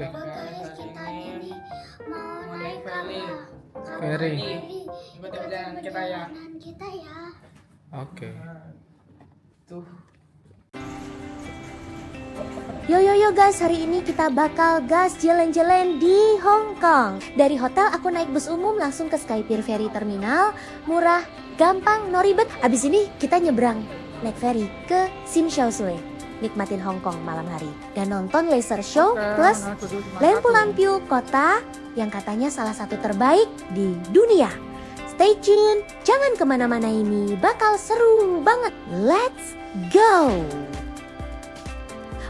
Oke. Halo guys, kita ini mau naik ferry. Ferry. Ikut perjalanan kita ya. kita ya. Oke. Tuh. Yo guys, hari ini kita bakal gas jalan-jalan di Hong Kong. Dari hotel aku naik bus umum langsung ke Skypier Ferry Terminal. Murah, gampang, no ribet. Abis ini kita nyebrang naik ferry ke Tsim Sha Tsui. Nikmatin Hong Kong malam hari dan nonton laser show plus lampu-lampu kota yang katanya salah satu terbaik di dunia. Stay tune, jangan kemana-mana, ini bakal seru banget. Let's go!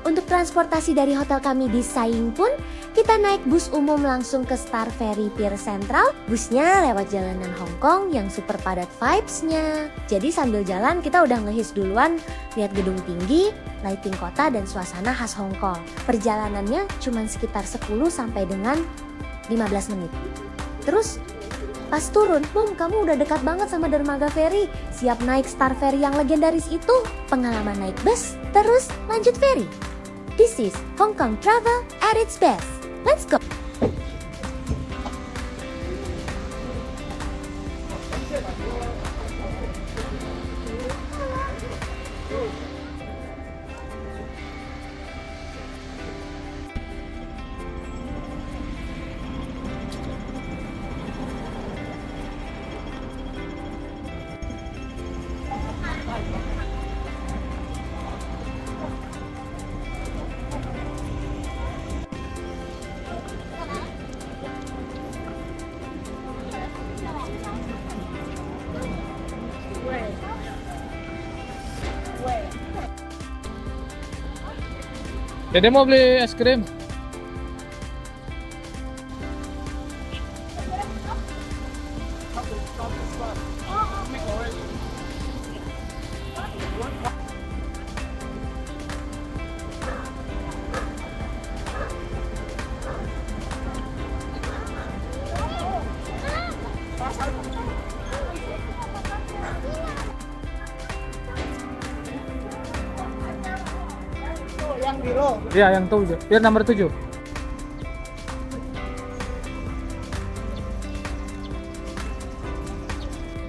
Untuk transportasi dari hotel kami di Sai Ying pun, kita naik bus umum langsung ke Star Ferry Pier Central. Busnya lewat jalanan Hong Kong yang super padat vibes-nya. Jadi sambil jalan kita udah ngehis duluan, lihat gedung tinggi, lighting kota dan suasana khas Hong Kong. Perjalanannya cuma sekitar 10 sampai dengan 15 menit. Terus pas turun, kamu udah dekat banget sama dermaga ferry. Siap naik Star Ferry yang legendaris itu. Pengalaman naik bus, terus lanjut ferry. This is Hong Kong travel at its best. Let's go! Dede mau beli es krim? Yang biru. Iya, yang 7. Biar nomor 7.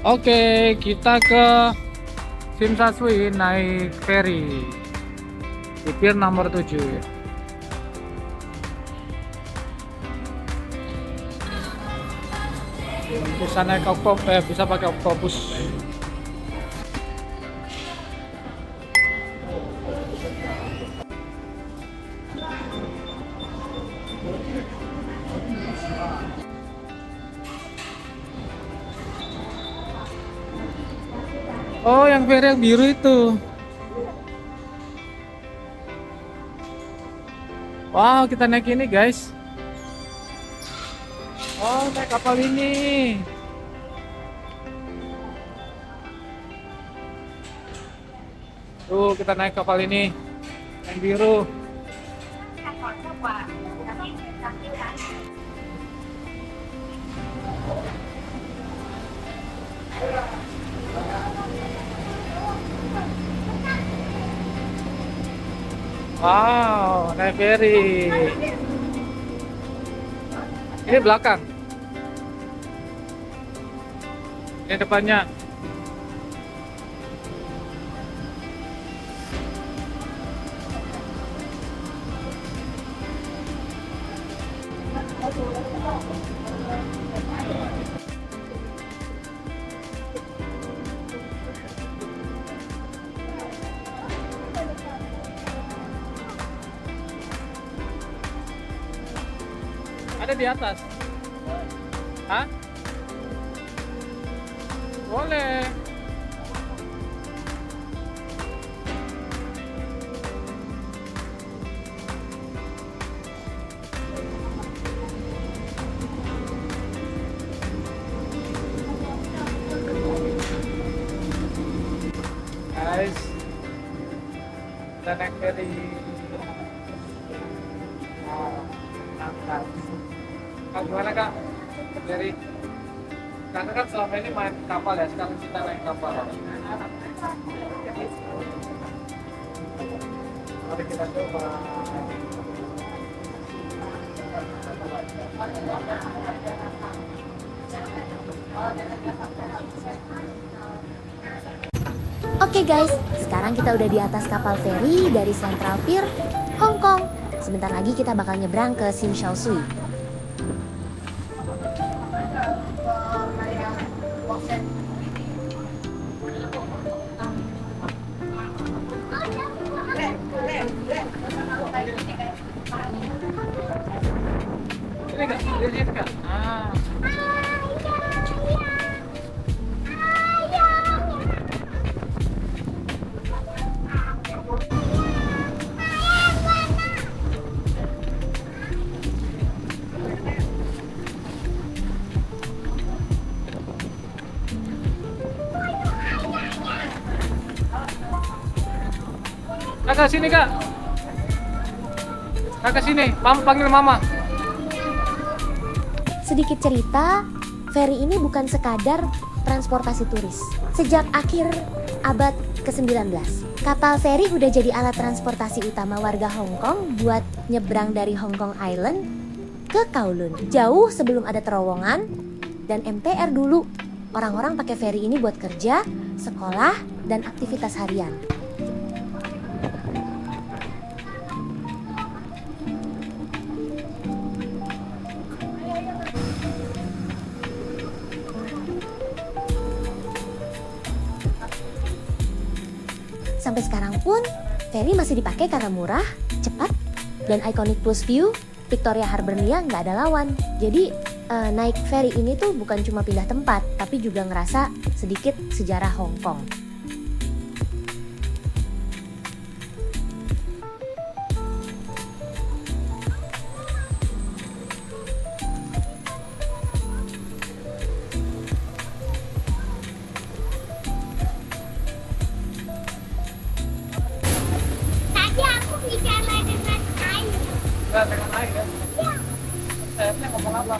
Oke, kita ke Tsim Sha Tsui naik ferry di pier nomor 7 ya. Bisa naik oktopus, bisa pakai oktopus. Oh, yang ferry yang biru itu. Wow, kita naik ini, guys. Oh, naik kapal ini. Tuh, kita naik kapal ini. Yang biru. Wow, naik ferry. Ini belakang. Ini depannya. Ada di atas. Hah? Boleh. Guys, kita naik ferry. Mantap. Kak, gimana Kak? Dari Kakak kan selama ini main kapal ya, sekarang kita naik kapal. Mari kita coba. Oke guys, sekarang kita udah di atas kapal feri dari Central Pier, Hong Kong. Sebentar lagi kita bakal nyebrang ke Tsim Sha Tsui. Ini nggak? Di sini nggak? Ah. Kakak sini kak. Kakak sini, panggil mama. Sedikit cerita, feri ini bukan sekadar transportasi turis. Sejak akhir abad ke-19, kapal feri udah jadi alat transportasi utama warga Hong Kong buat nyebrang dari Hong Kong Island ke Kowloon. Jauh sebelum ada terowongan dan MTR dulu, orang-orang pakai feri ini buat kerja, sekolah, dan aktivitas harian. Sampai sekarang pun, feri masih dipakai karena murah, cepat, dan iconic plus view, Victoria Harbour-nya nggak ada lawan. Jadi, naik feri ini tuh bukan cuma pindah tempat, tapi juga ngerasa sedikit sejarah Hong Kong. Tadi aku bicara dengan Ayu. Nggak, dengan air kan? Saya ngomong apa?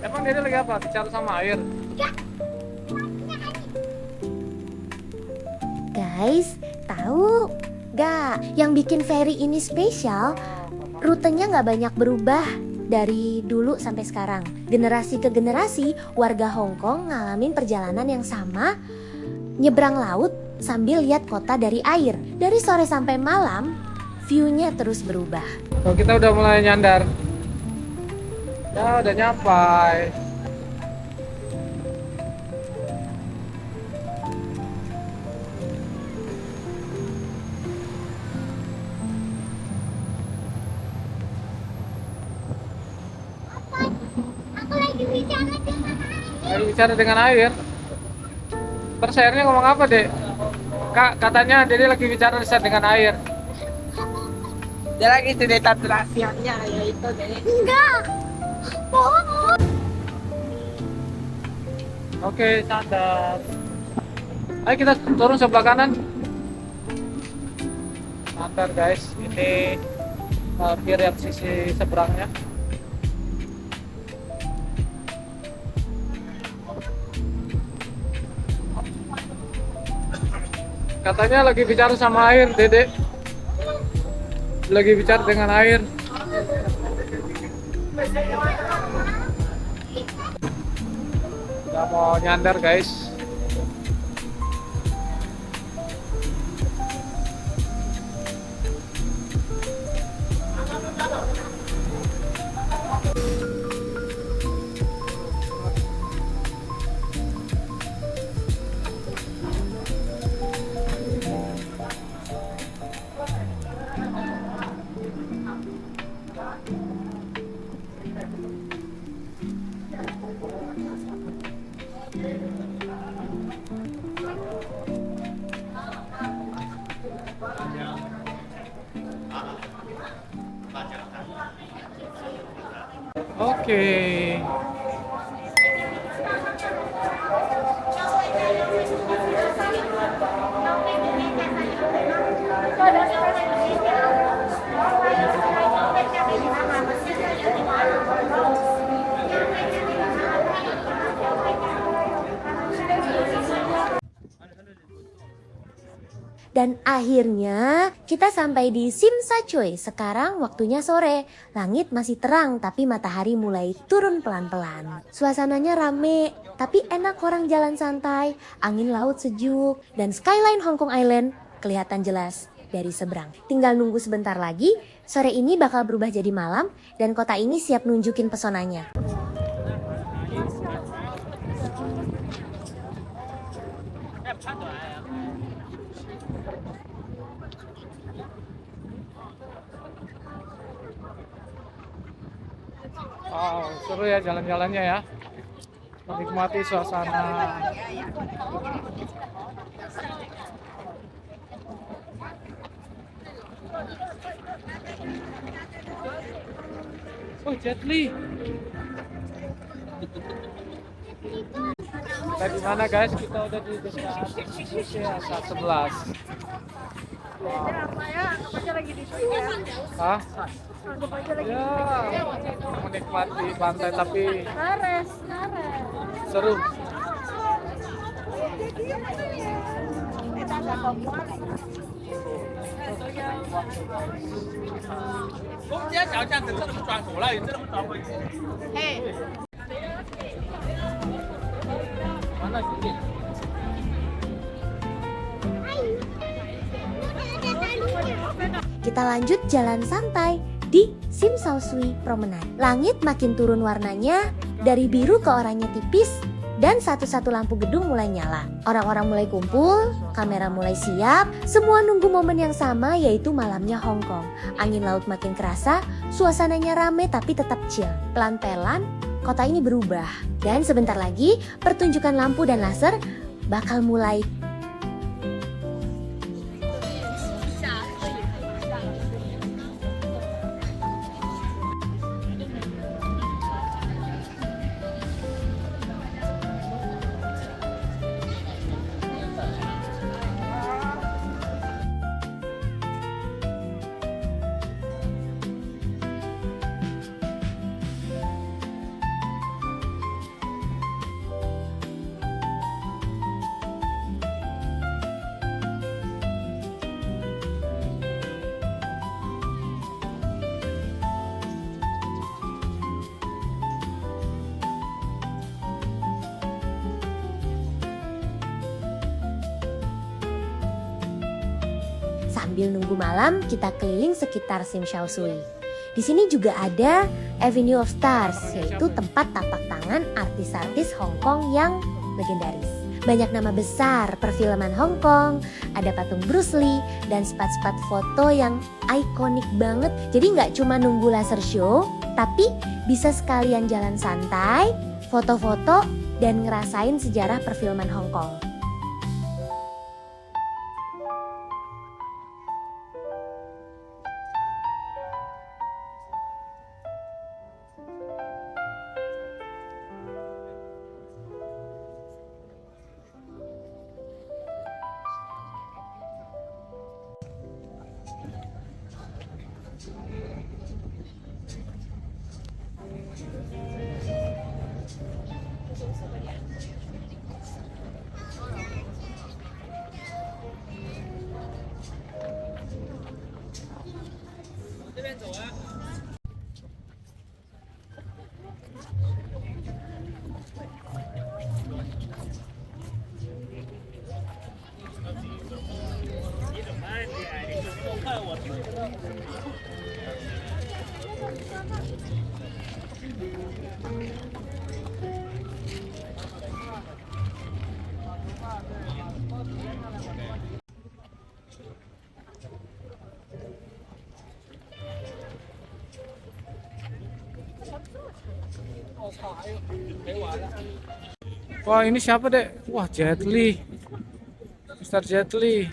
Emang dia lagi apa? Bicara sama air? Guys, tahu gak yang bikin feri ini spesial? Rutenya nggak banyak berubah dari dulu sampai sekarang. Generasi ke generasi, warga Hong Kong ngalamin perjalanan yang sama, nyebrang laut sambil lihat kota dari air. Dari sore sampai malam, view-nya terus berubah. Oh, kita udah mulai nyandar. Ya, udah nyampai. Aku lagi bicara dengan Ayu. Lagi bicara dengan air. Terus airnya ngomong apa, Dek? Kak, katanya Dede lagi bicara dengan air. Dia lagi cerita rahasianya yaitu dari Enggak. Bohong. Oke, sadar. Ayo kita turun sebelah kanan. Sadar guys, ini pier yang sisi seberangnya. Katanya lagi bicara sama air, Dede. Lagi bicara dengan air. Udah mau nyandar guys. Oke. Dan akhirnya kita sampai di Tsim Sha Tsui. Sekarang waktunya sore. Langit masih terang tapi matahari mulai turun pelan-pelan. Suasananya rame tapi enak, orang jalan santai. Angin laut sejuk dan skyline Hong Kong Island kelihatan jelas dari seberang. Tinggal nunggu sebentar lagi, sore ini bakal berubah jadi malam dan kota ini siap nunjukin pesonanya. Wow, seru ya jalan-jalannya ya. Menikmati suasana. Oh, Jet Li. Kita di mana guys? Kita udah di dekat Asia 11. Wow. Hah? Ya, menikmati pantai tapi seru. Mana sih? Kita lanjut jalan santai di Tsim Sha Tsui Promenade. Langit makin turun warnanya, dari biru ke oranye tipis, dan satu-satu lampu gedung mulai nyala. Orang-orang mulai kumpul, kamera mulai siap, semua nunggu momen yang sama yaitu malamnya Hong Kong. Angin laut makin kerasa, suasananya rame tapi tetap chill. Pelan-pelan, kota ini berubah. Dan sebentar lagi, pertunjukan lampu dan laser bakal mulai. Sambil nunggu malam, kita keliling sekitar Tsim Sha Tsui. Di sini juga ada Avenue of Stars, yaitu tempat tapak tangan artis-artis Hong Kong yang legendaris. Banyak nama besar perfilman Hong Kong, ada patung Bruce Lee, dan spot-spot foto yang ikonik banget. Jadi nggak cuma nunggu laser show, tapi bisa sekalian jalan santai, foto-foto, dan ngerasain sejarah perfilman Hong Kong. Wah, ini siapa, Dek? Wah, Jet Li. Mr. Jet Li.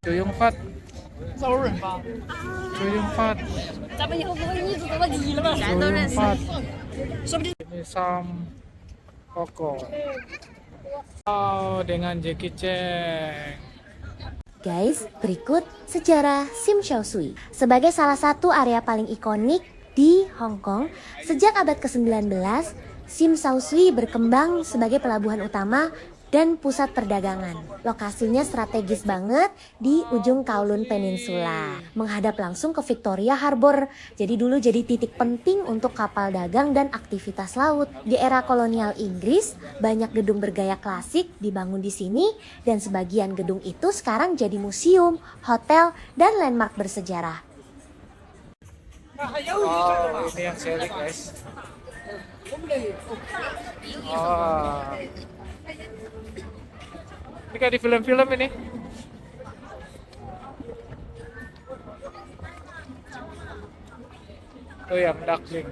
Chou Yun Fat. Chou Yun Fat. Chou Yun Fat. Ini Sam Koko. Wow, dengan Jackie Chan. Guys, berikut sejarah Tsim Sha Tsui. Sebagai salah satu area paling ikonik di Hong Kong, sejak abad ke-19, Tsim Sha Tsui berkembang sebagai pelabuhan utama dan pusat perdagangan. Lokasinya strategis banget di ujung Kowloon Peninsula, menghadap langsung ke Victoria Harbour. Jadi dulu jadi titik penting untuk kapal dagang dan aktivitas laut. Di era kolonial Inggris, banyak gedung bergaya klasik dibangun di sini dan sebagian gedung itu sekarang jadi museum, hotel, dan landmark bersejarah. Oh, ini yang seri guys. Oh. Ini kayak di film-film ini. Oh yang duckling.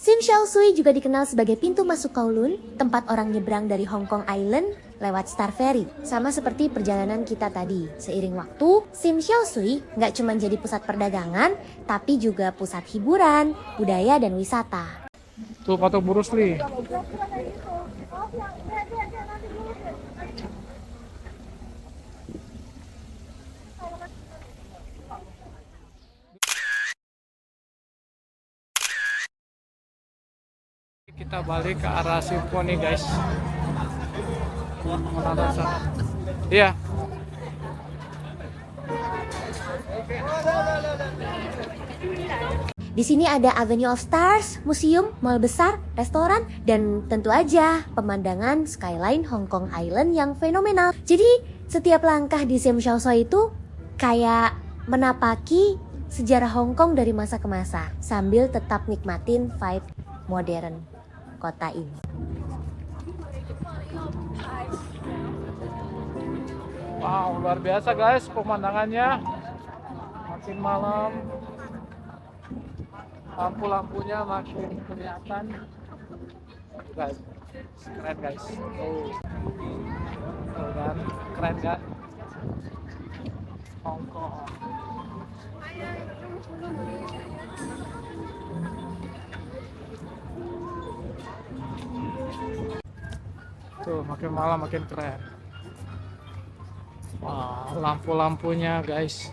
Tsim Sha Tsui juga dikenal sebagai pintu masuk Kowloon, tempat orang nyebrang dari Hong Kong Island lewat Star Ferry. Sama seperti perjalanan kita tadi. Seiring waktu, Tsim Sha Tsui nggak cuma jadi pusat perdagangan, tapi juga pusat hiburan, budaya, dan wisata. Tuh patung Bruce Lee. Kita balik ke arah Simfoni guys. Menara sana. Iya. Di sini ada Avenue of Stars, museum, mall besar, restoran, dan tentu aja pemandangan skyline Hong Kong Island yang fenomenal. Jadi setiap langkah di Tsim Sha Tsui itu kayak menapaki sejarah Hong Kong dari masa ke masa sambil tetap nikmatin vibe modern kota ini. Wow, luar biasa guys pemandangannya. Makin malam, lampu-lampunya makin kelihatan. Guys, keren guys. Oh kan, keren kan? Hong Kong. Tuh, makin malam makin keren. Wah, lampu-lampunya guys.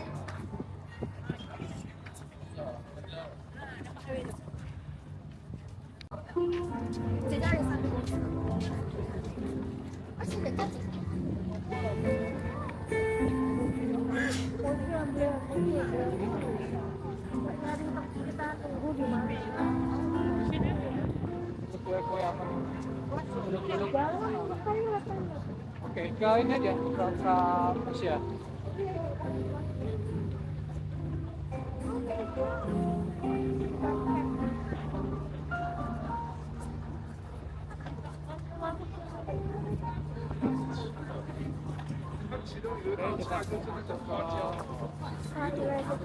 Kue-kue apa nih? Oke, ke ini aja, ke Asia.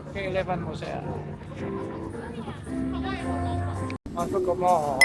Oke, Eleven mau saya. Masuk ke mall.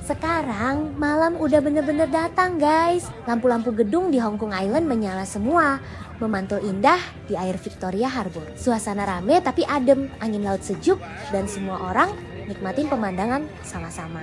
Sekarang malam udah bener-bener datang guys. Lampu-lampu gedung di Hong Kong Island menyala semua, memantul indah di air Victoria Harbour. Suasana rame tapi adem, angin laut sejuk, dan semua orang nikmatin pemandangan sama-sama.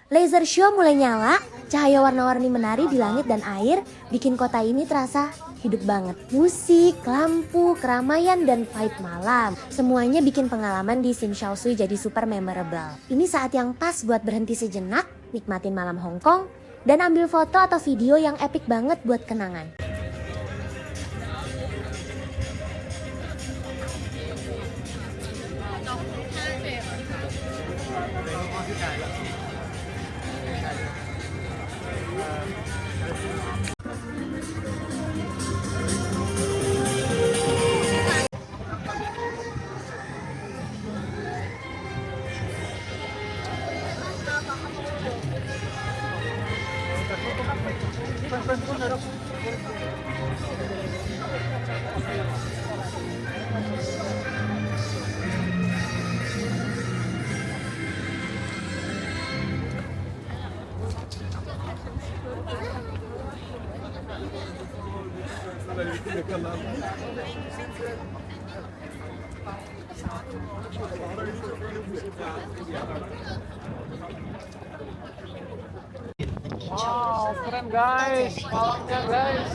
Laser show mulai nyala, cahaya warna-warni menari di langit dan air bikin kota ini terasa hidup banget. Musik, lampu, keramaian, dan vibe malam. Semuanya bikin pengalaman di Tsim Sha Tsui jadi super memorable. Ini saat yang pas buat berhenti sejenak, nikmatin malam Hong Kong, dan ambil foto atau video yang epic banget buat kenangan. Wow, keren guys, malamnya guys.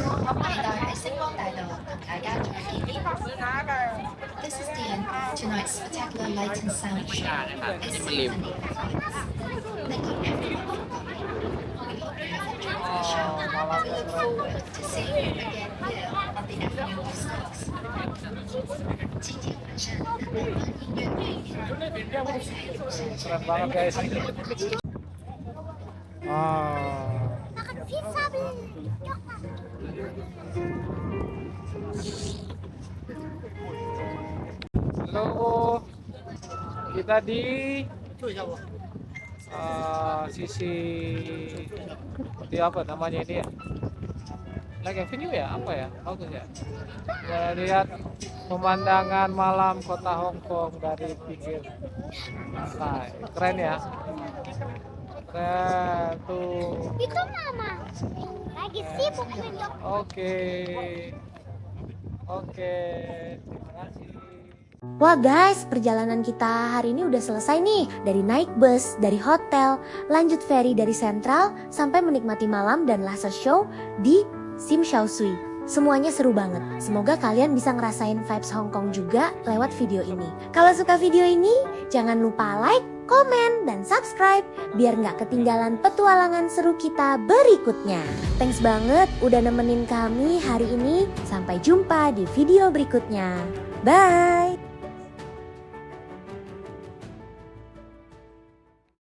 This is the end of tonight's spectacular light and sound show. It's Symphony of Lights. Thank you everyone for coming. We hope you have enjoyed the show. We look forward to seeing you again here on the Avenue of Stars. 今天晚上的音乐会万彩永山 Keren banget guys. Wow. Bakit si sabi? Halo, kita di sisi di apa namanya ini ya? Lake Avenue ya? Apa ya? Bagus ya? Ya, lihat pemandangan malam kota Hong Kong dari pinggir pantai. Keren ya? Keren tuh. Itu mama. Lagi sibuk nunjuk. Oke. Oke. Terima kasih. Wah guys, perjalanan kita hari ini udah selesai nih. Dari naik bus, dari hotel, lanjut ferry dari Sentral, sampai menikmati malam dan laser show di Tsim Sha Tsui. Semuanya seru banget. Semoga kalian bisa ngerasain vibes Hong Kong juga lewat video ini. Kalau suka video ini, jangan lupa like, komen, dan subscribe biar nggak ketinggalan petualangan seru kita berikutnya. Thanks banget udah nemenin kami hari ini. Sampai jumpa di video berikutnya. Bye!